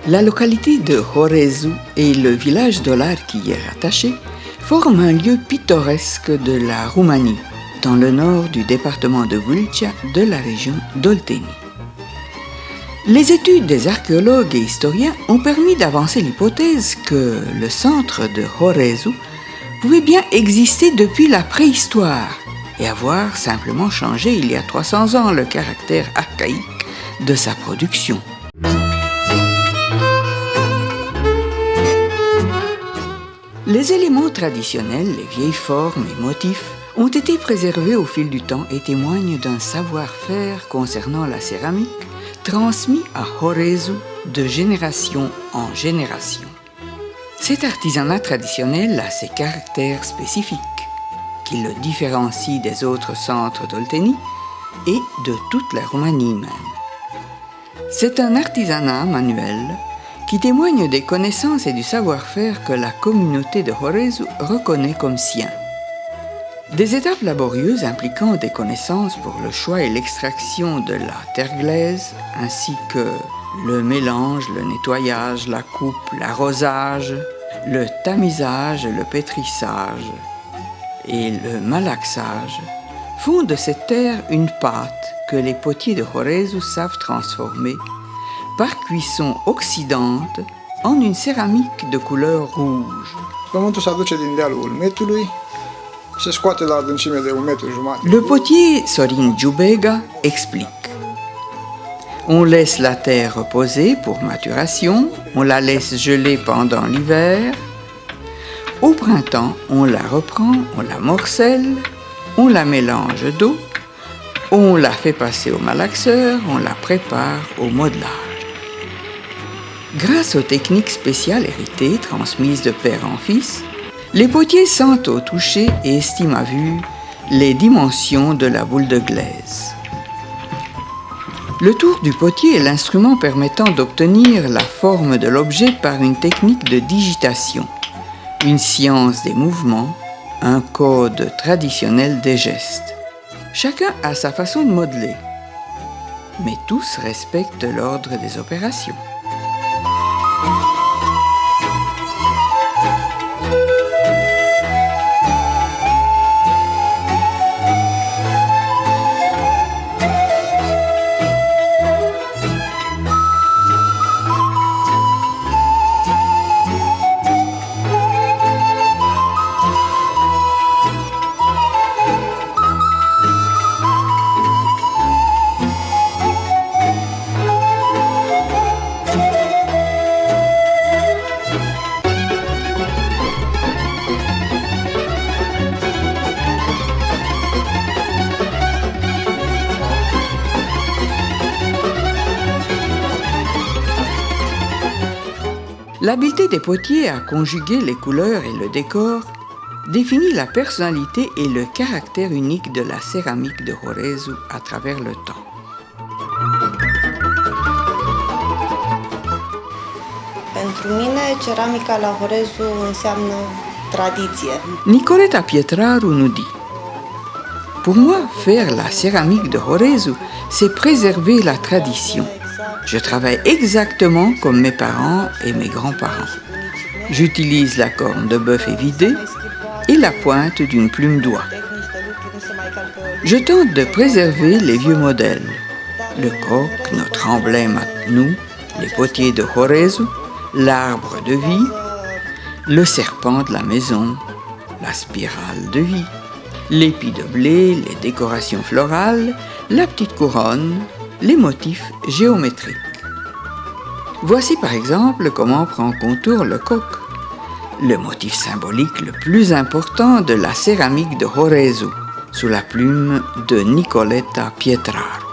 La localité de Horezu et le village d'Olar qui y est rattaché forment un lieu pittoresque de la Roumanie, dans le nord du département de Vâlcea de la région d'Olteni. Les études des archéologues et historiens ont permis d'avancer l'hypothèse que le centre de Horezu pouvait bien exister depuis la préhistoire et avoir simplement changé il y a 300 ans le caractère archaïque de sa production. Les éléments traditionnels, les vieilles formes et motifs ont été préservés au fil du temps et témoignent d'un savoir-faire concernant la céramique transmis à Horezu de génération en génération. Cet artisanat traditionnel a ses caractères spécifiques qui le différencient des autres centres d'Olteni et de toute la Roumanie même. C'est un artisanat manuel qui témoigne des connaissances et du savoir-faire que la communauté de Horezu reconnaît comme sien. Des étapes laborieuses impliquant des connaissances pour le choix et l'extraction de la terre glaise, ainsi que le mélange, le nettoyage, la coupe, l'arrosage, le tamisage, le pétrissage et le malaxage, font de cette terre une pâte que les potiers de Horezu savent transformer par cuisson oxydante en une céramique de couleur rouge. Pământul se aduce din dealul Ulmetului, se scoate la adâncime de 1,5 m. Le potier Sorin Djoubega explique. On laisse la terre reposer pour maturation, on la laisse geler pendant l'hiver. Au printemps, on la reprend, on la morcelle, on la mélange d'eau, on la fait passer au malaxeur, on la prépare au modelage. Grâce aux techniques spéciales héritées, transmises de père en fils, les potiers sentent au toucher et estiment à vue les dimensions de la boule de glaise. Le tour du potier est l'instrument permettant d'obtenir la forme de l'objet par une technique de digitation, une science des mouvements, un code traditionnel des gestes. Chacun a sa façon de modeler, mais tous respectent l'ordre des opérations. L'habileté des potiers à conjuguer les couleurs et le décor définit la personnalité et le caractère unique de la céramique de Horezu à travers le temps. Pentru mine, ceramica la Horezu înseamnă tradiție. Nicoleta Pietraru nous dit: Pour moi, faire la céramique de Horezu, c'est préserver la tradition. Je travaille exactement comme mes parents et mes grands-parents. J'utilise la corne de bœuf évidée et la pointe d'une plume d'oie. Je tente de préserver les vieux modèles. Le coq, notre emblème à nous, les potiers de Horezu, l'arbre de vie, le serpent de la maison, la spirale de vie, l'épi de blé, les décorations florales, la petite couronne, les motifs géométriques. Voici par exemple comment prend contour le coq, le motif symbolique le plus important de la céramique de Horezu, sous la plume de Nicoleta Pietraru.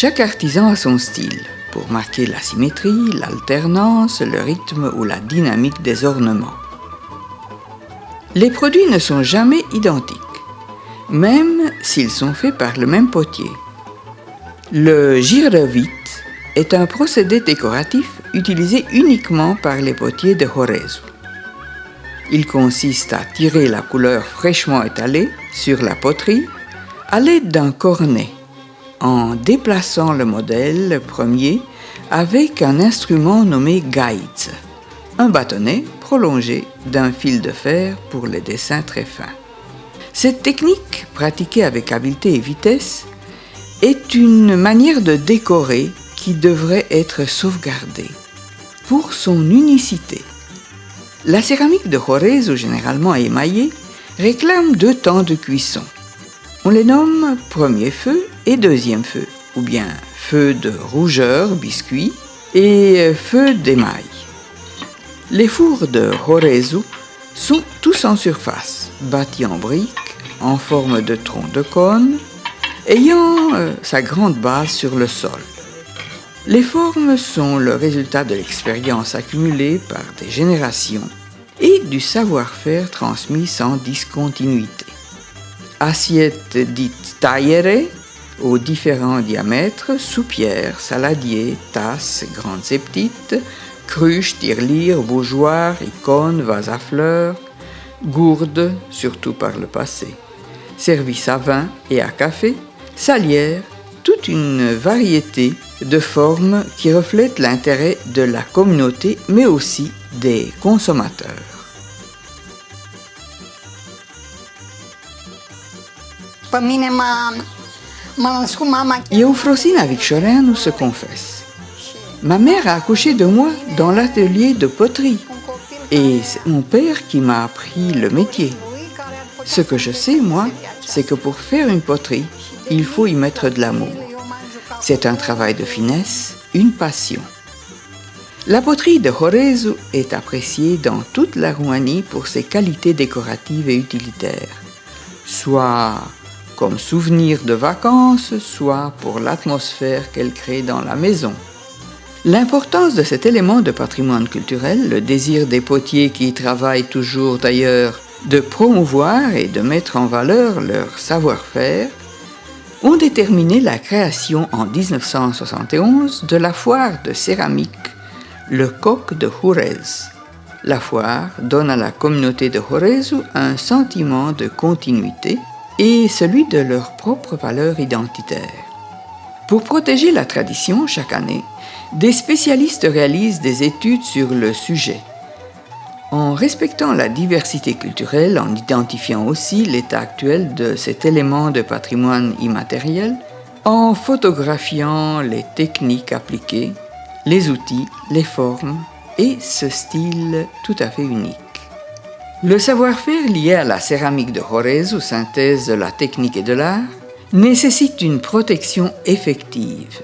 Chaque artisan a son style, pour marquer la symétrie, l'alternance, le rythme ou la dynamique des ornements. Les produits ne sont jamais identiques, même s'ils sont faits par le même potier. Le girovit est un procédé décoratif utilisé uniquement par les potiers de Horezu. Il consiste à tirer la couleur fraîchement étalée sur la poterie à l'aide d'un cornet, en déplaçant le modèle premier avec un instrument nommé gaïtz, un bâtonnet prolongé d'un fil de fer pour les dessins très fins. Cette technique, pratiquée avec habileté et vitesse, est une manière de décorer qui devrait être sauvegardée pour son unicité. La céramique de Horezu, généralement émaillée, réclame 2 temps de cuisson. On les nomme premier feu et deuxième feu, ou bien feu de rougeur, biscuit, et feu d'émail. Les fours de Horezu sont tous en surface, bâtis en briques, en forme de tronc de cône, ayant sa grande base sur le sol. Les formes sont le résultat de l'expérience accumulée par des générations et du savoir-faire transmis sans discontinuité. Assiettes dites taillere, aux différents diamètres, soupières, saladiers, tasses, grandes et petites, cruches, tirelires, bougeoirs, icônes, vases à fleurs, gourdes, surtout par le passé, services à vin et à café, salières, toute une variété de formes qui reflètent l'intérêt de la communauté, mais aussi des consommateurs. Eufrosina Victorinu se confesse. Ma mère a accouché de moi dans l'atelier de poterie et c'est mon père qui m'a appris le métier. Ce que je sais, moi, c'est que pour faire une poterie, il faut y mettre de l'amour. C'est un travail de finesse, une passion. La poterie de Horezu est appréciée dans toute la Roumanie pour ses qualités décoratives et utilitaires, soit comme souvenir de vacances, soit pour l'atmosphère qu'elle crée dans la maison. L'importance de cet élément de patrimoine culturel, le désir des potiers qui y travaillent toujours d'ailleurs de promouvoir et de mettre en valeur leur savoir-faire, ont déterminé la création en 1971 de la foire de céramique, le Coq de Hurez. La foire donne à la communauté de Horezu un sentiment de continuité et celui de leur propre valeur identitaire. Pour protéger la tradition, chaque année, des spécialistes réalisent des études sur le sujet. En respectant la diversité culturelle, en identifiant aussi l'état actuel de cet élément de patrimoine immatériel, en photographiant les techniques appliquées, les outils, les formes et ce style tout à fait unique. Le savoir-faire lié à la céramique de Horezu, synthèse de la technique et de l'art, nécessite une protection effective,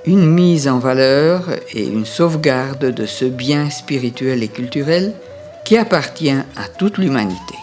une mise en valeur et une sauvegarde de ce bien spirituel et culturel qui appartient à toute l'humanité.